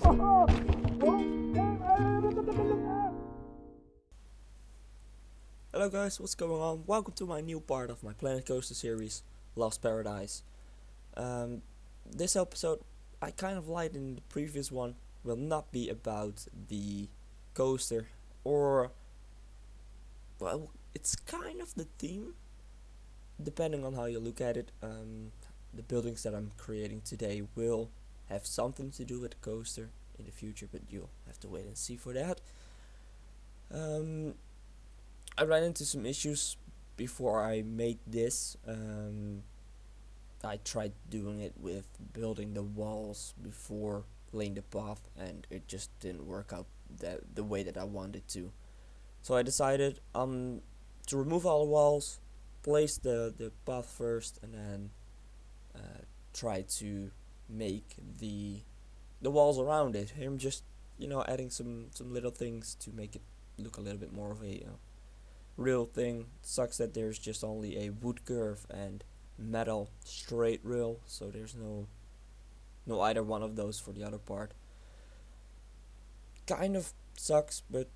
Hello guys, what's going on? Welcome to my new part of my Planet Coaster series, Lost Paradise. This episode, I kind of lied in the previous one, will not be about the coaster, or, well, it's kind of the theme, depending on how you look at it. The buildings that I'm creating today will have something to do with the coaster in the future, but you'll have to wait and see for that. I ran into some issues before I made this. I tried doing it with building the walls before laying the path, and it just didn't work out the way that I wanted to. So I decided to remove all the walls, place the path first, and then try to make the walls around it. I'm just adding some little things to make it look a little bit more of a real thing. Sucks that there's just only a wood curve and metal straight rail, so there's no either one of those for the other part. Kind of sucks, but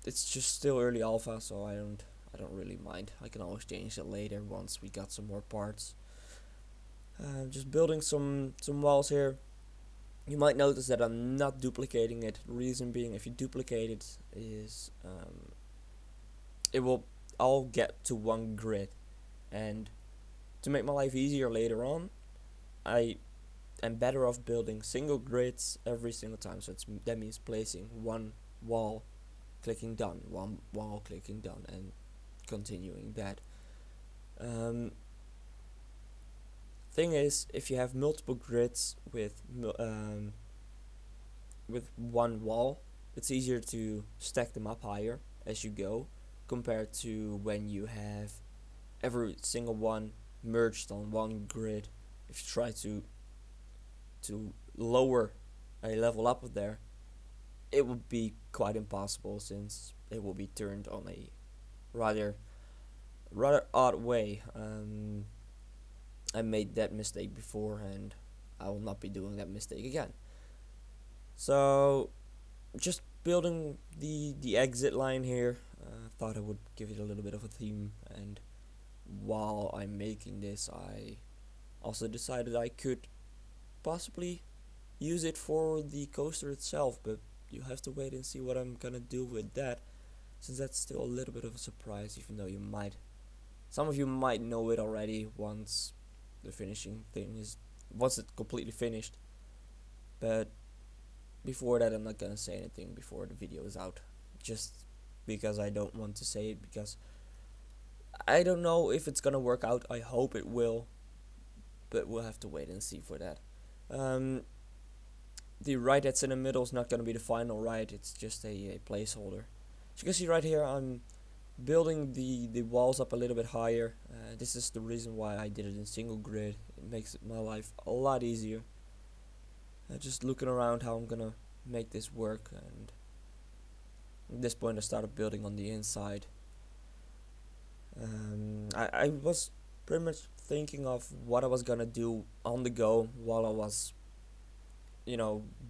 it's just still early alpha, so I don't really mind. I can always change it later once we got some more parts. Just building some walls here. You might notice that I'm not duplicating it. The reason being, if you duplicate it, is it will all get to one grid, and to make my life easier later on, I am better off building single grids every single time. So that means placing one wall, clicking done, one wall, clicking done, and continuing that. Thing is, if you have multiple grids with one wall, it's easier to stack them up higher as you go, compared to when you have every single one merged on one grid. If you try to lower a level up there, it would be quite impossible, since it will be turned on a rather odd way. I made that mistake before, and I will not be doing that mistake again. So just building the exit line here. Thought I would give it a little bit of a theme, and while I'm making this, I also decided I could possibly use it for the coaster itself, but you have to wait and see what I'm gonna do with that, since that's still a little bit of a surprise, even though some of you might know it already once the finishing thing once it's completely finished. But before that, I'm not gonna say anything before the video is out, just because I don't want to say it, because I don't know if it's gonna work out. I hope it will, but we'll have to wait and see for that. The ride that's in the middle is not gonna be the final ride, it's just a placeholder. As you can see right here, I'm building the walls up a little bit higher. This is the reason why I did it in single grid. It makes my life a lot easier. Just looking around how I'm gonna make this work, and at this point I started building on the inside. I was pretty much thinking of what I was gonna do on the go while I was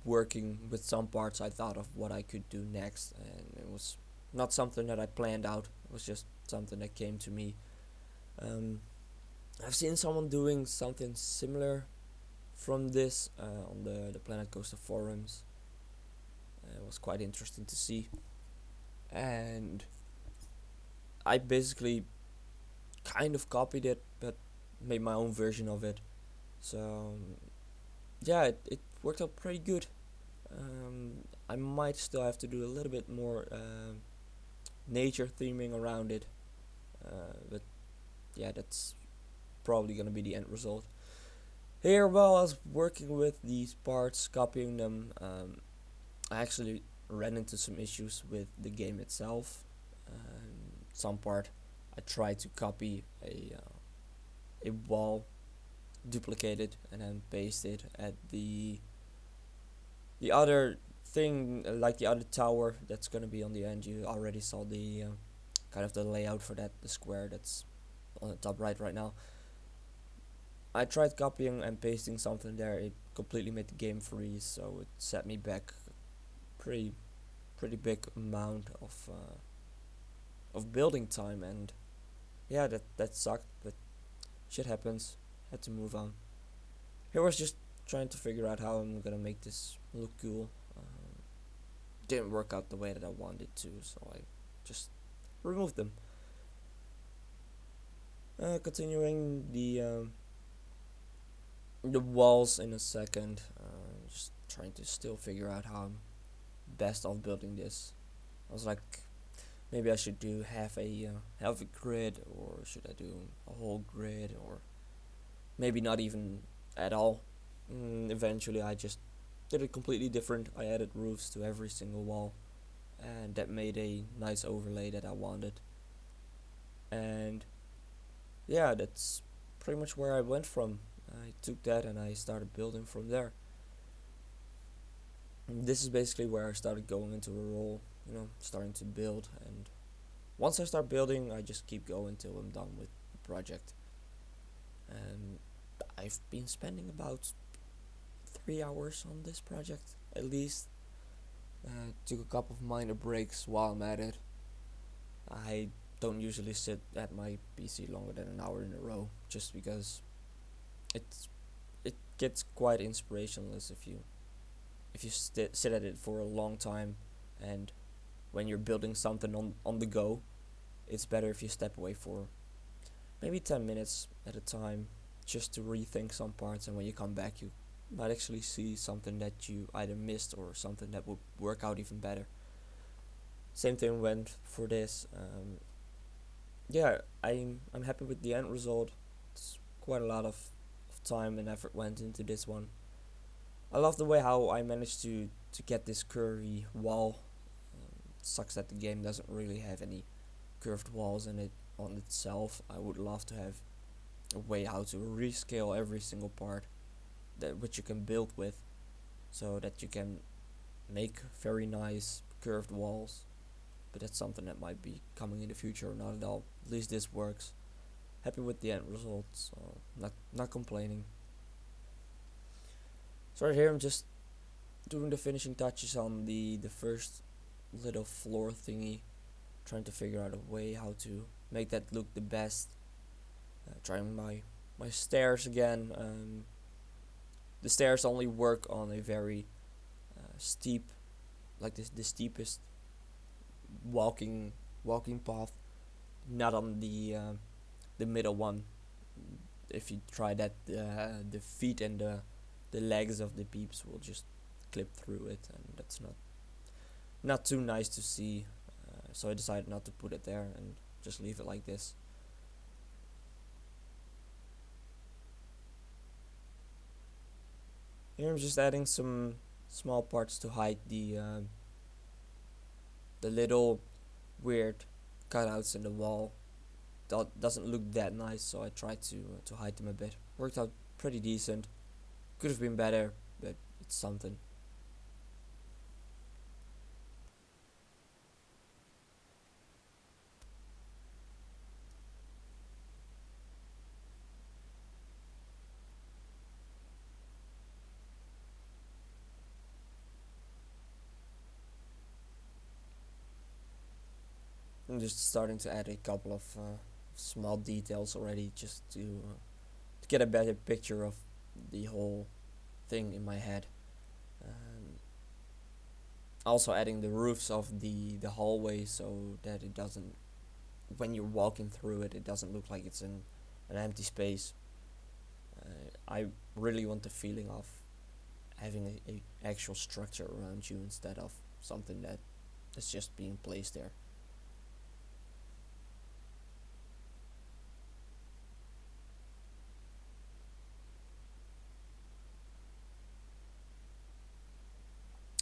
working with some parts. I thought of what I could do next, and it was not something that I planned out. It was just something that came to me. I've seen someone doing something similar from this on the Planet Coaster forums. It was quite interesting to see, and I basically kind of copied it, but made my own version of it. So yeah, it worked out pretty good. I might still have to do a little bit more nature theming around it, but yeah, that's probably gonna be the end result. Here, while I was working with these parts, copying them, I actually ran into some issues with the game itself. Some part I tried to copy a wall, duplicate it, and then paste it at the other thing, like the other tower that's gonna be on the end. You already saw the kind of the layout for that, the square that's on the top right now. I tried copying and pasting something there. It completely made the game freeze, so it set me back pretty big amount of building time, and yeah, that sucked, but shit happens. Had to move on. Here was just trying to figure out how I'm gonna make this look cool. Didn't work out the way that I wanted to, so I just removed them. Continuing the walls in a second. Just trying to still figure out how I'm best off building this. I was like, maybe I should do half a grid, or should I do a whole grid, or maybe not even at all. Eventually I just did it completely different. I added roofs to every single wall, and that made a nice overlay that I wanted. And yeah, that's pretty much where I went from. I took that and I started building from there. And this is basically where I started going into a role, starting to build, and once I start building, I just keep going till I'm done with the project. And I've been spending about 3 hours on this project at least. Took a couple of minor breaks while I'm at it. I don't usually sit at my PC longer than an hour in a row, just because it gets quite inspirationless if you sit at it for a long time, and when you're building something on the go, it's better if you step away for maybe 10 minutes at a time, just to rethink some parts, and when you come back you might actually see something that you either missed or something that would work out even better. Same thing went for this. Yeah, I'm happy with the end result. It's quite a lot of time and effort went into this one. I love the way how I managed to get this curvy wall. It sucks that the game doesn't really have any curved walls in it on itself. I would love to have a way how to rescale every single part that which you can build with, so that you can make very nice curved walls. But that's something that might be coming in the future, or not at all. At least this works. Happy with the end result, so not complaining. So right here I'm just doing the finishing touches on the first little floor thingy, trying to figure out a way how to make that look the best. Trying my stairs again. The stairs only work on a very steep, like the steepest walking path, not on the middle one. If you try that, the feet and the legs of the peeps will just clip through it, and that's not too nice to see. So I decided not to put it there and just leave it like this. Here I'm just adding some small parts to hide the little weird cutouts in the wall. That doesn't look that nice, so I tried to hide them a bit. Worked out pretty decent. Could have been better, but it's something. I'm just starting to add a couple of small details already, just to get a better picture of the whole thing in my head. Also adding the roofs of the hallway, so that it doesn't, when you're walking through it, it doesn't look like it's an empty space. I really want the feeling of having a actual structure around you instead of something that is just being placed there.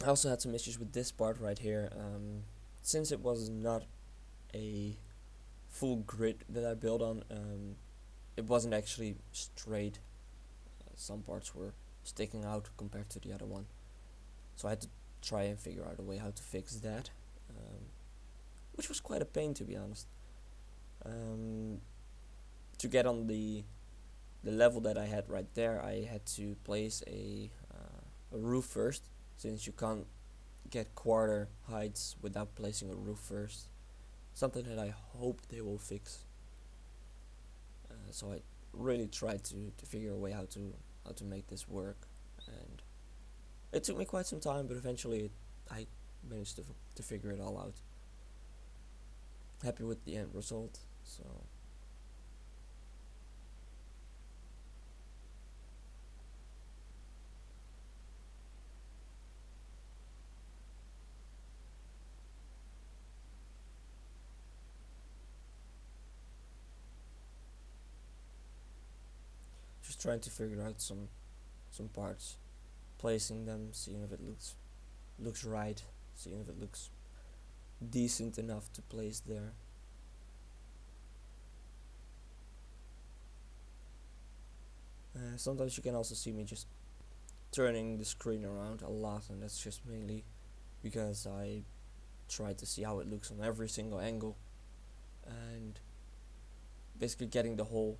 I also had some issues with this part right here. Since it was not a full grid that I built on, it wasn't actually straight. Some parts were sticking out compared to the other one, so I had to try and figure out a way how to fix that, which was quite a pain, to be honest. To get on the level that I had right there, I had to place a roof first, since you can't get quarter heights without placing a roof first. Something that I hope they will fix. So I really tried to figure a way how to make this work, and it took me quite some time, but eventually I managed to figure it all out. Happy with the end result. So just trying to figure out some parts, placing them, seeing if it looks right, seeing if it looks decent enough to place there. Sometimes you can also see me just turning the screen around a lot, and that's just mainly because I try to see how it looks on every single angle, and basically getting the whole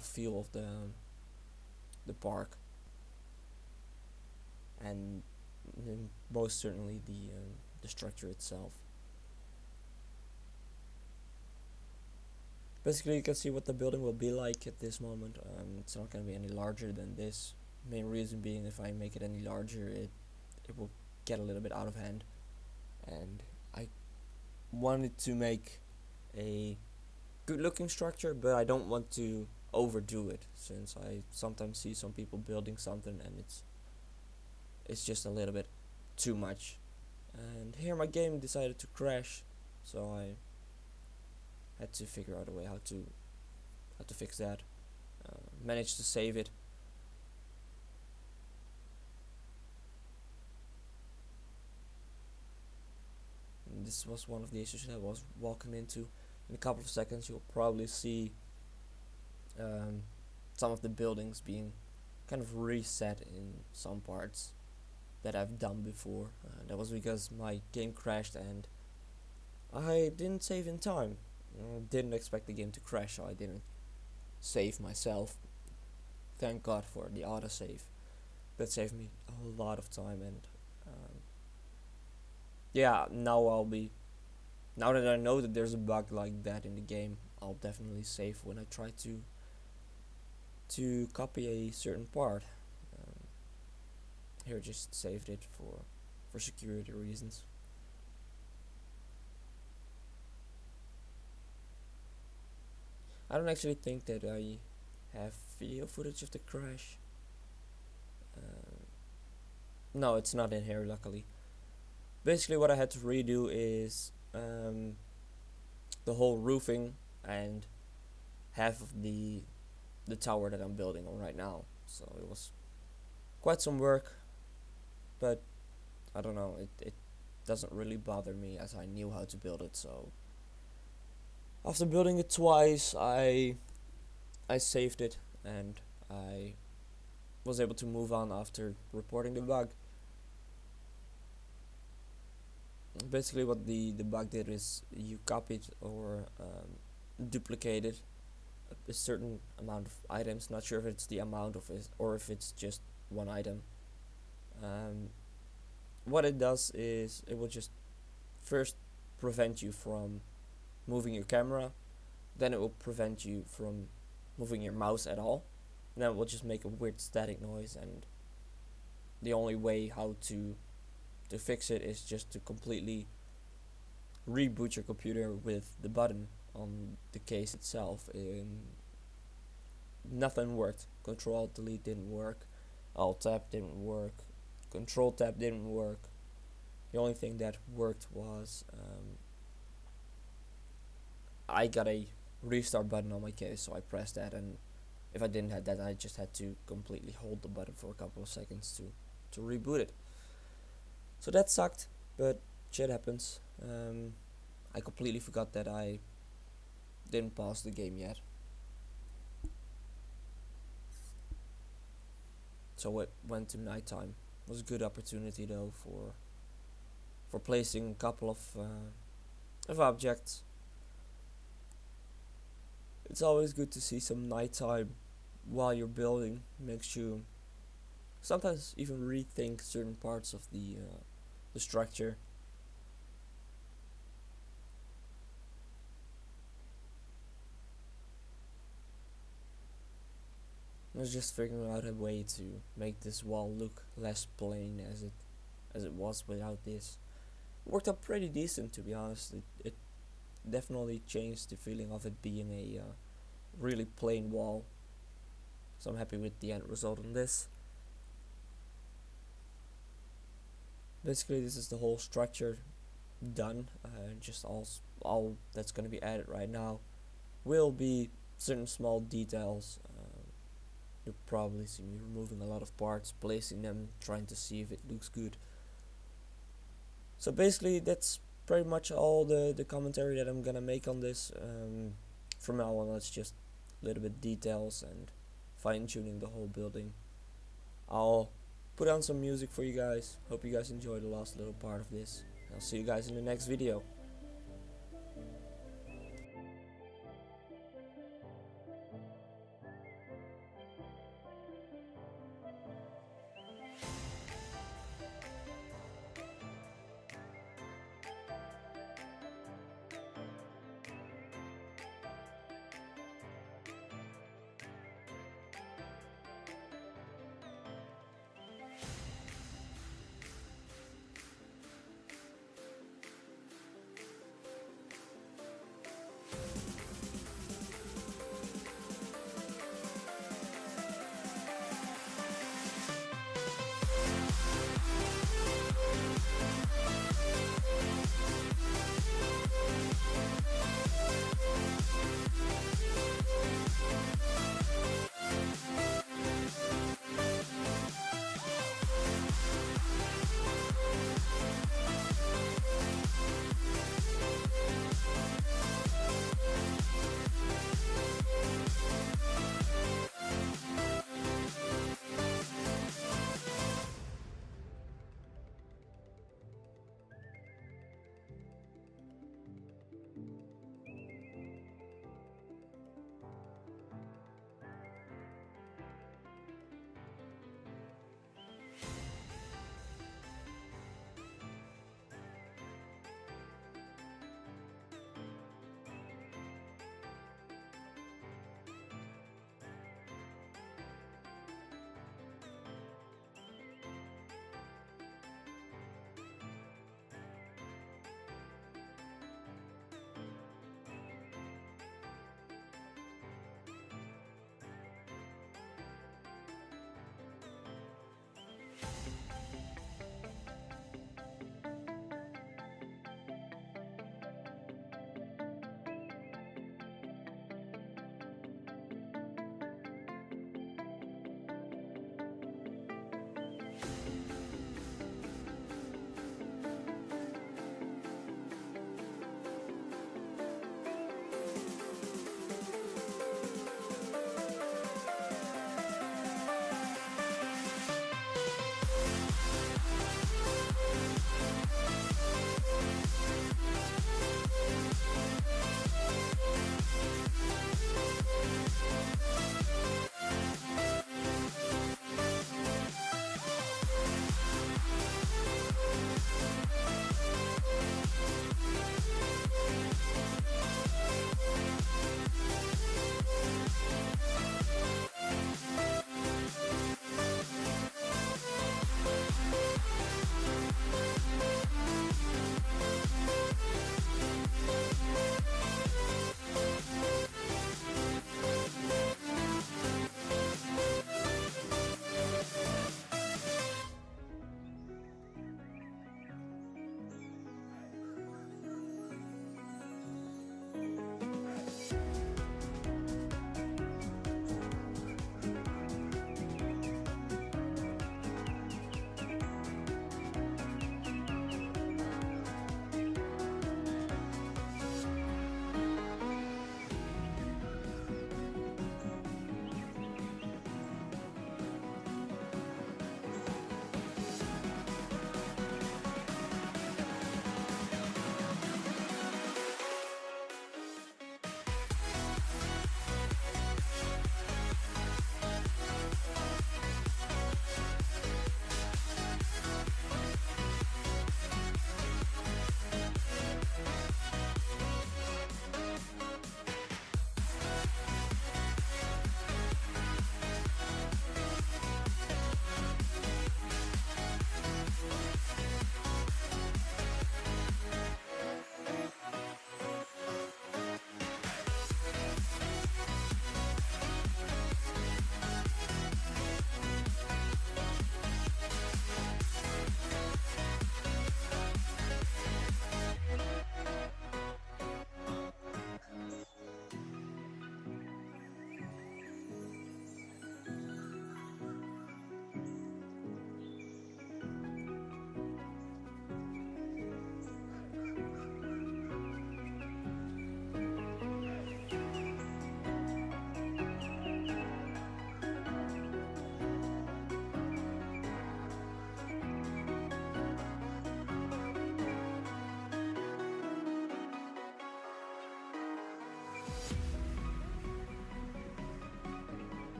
feel of the park, and most certainly the structure itself. Basically, you can see what the building will be like at this moment. It's not going to be any larger than this. Main reason being, if I make it any larger, it will get a little bit out of hand, and I wanted to make a good looking structure, but I don't want to overdo it, since I sometimes see some people building something and it's just a little bit too much. And here my game decided to crash, so I had to figure out a way how to fix that. Managed to save it. And this was one of the issues that I was walking into. In a couple of seconds you'll probably see some of the buildings being kind of reset in some parts that I've done before. That was because my game crashed and I didn't save in time. Didn't expect the game to crash, so I didn't save myself. Thank God for the autosave. That saved me a lot of time, and yeah, now that I know that there's a bug like that in the game, I'll definitely save when I try to copy a certain part. Here, just saved it for security reasons. I don't actually think that I have video footage of the crash. No, it's not in here, luckily. Basically, what I had to redo is the whole roofing and half of the tower that I'm building on right now. So it was quite some work, but I don't know, it doesn't really bother me, as I knew how to build it. So after building it twice, I saved it, and I was able to move on after reporting the bug. Basically what the bug did is you copied or duplicated a certain amount of items. Not sure if it's the amount of it or if it's just one item. What it does is it will just first prevent you from moving your camera, then it will prevent you from moving your mouse at all, and then it will just make a weird static noise. And the only way how to fix it is just to completely reboot your computer with the button on the case itself. Nothing worked. Control Delete didn't work, Alt Tab didn't work, Control Tab didn't work. The only thing that worked was I got a restart button on my case, so I pressed that, and if I didn't have that, I just had to completely hold the button for a couple of seconds to reboot it. So that sucked, but shit happens. I completely forgot that I didn't pause the game yet. So it went to nighttime. It was a good opportunity though for placing a couple of objects. It's always good to see some nighttime while you're building. Makes you sometimes even rethink certain parts of the the structure. I was just figuring out a way to make this wall look less plain as it was without this. It worked out pretty decent, to be honest. It definitely changed the feeling of it being a really plain wall. So I'm happy with the end result on this. Basically, this is the whole structure done. Just all that's going to be added right now will be certain small details. You'll probably see me removing a lot of parts, placing them, trying to see if it looks good. So basically, that's pretty much all the commentary that I'm gonna make on this. From now on, it's just a little bit details and fine-tuning the whole building. I'll put on some music for you guys. Hope you guys enjoy the last little part of this. I'll see you guys in the next video.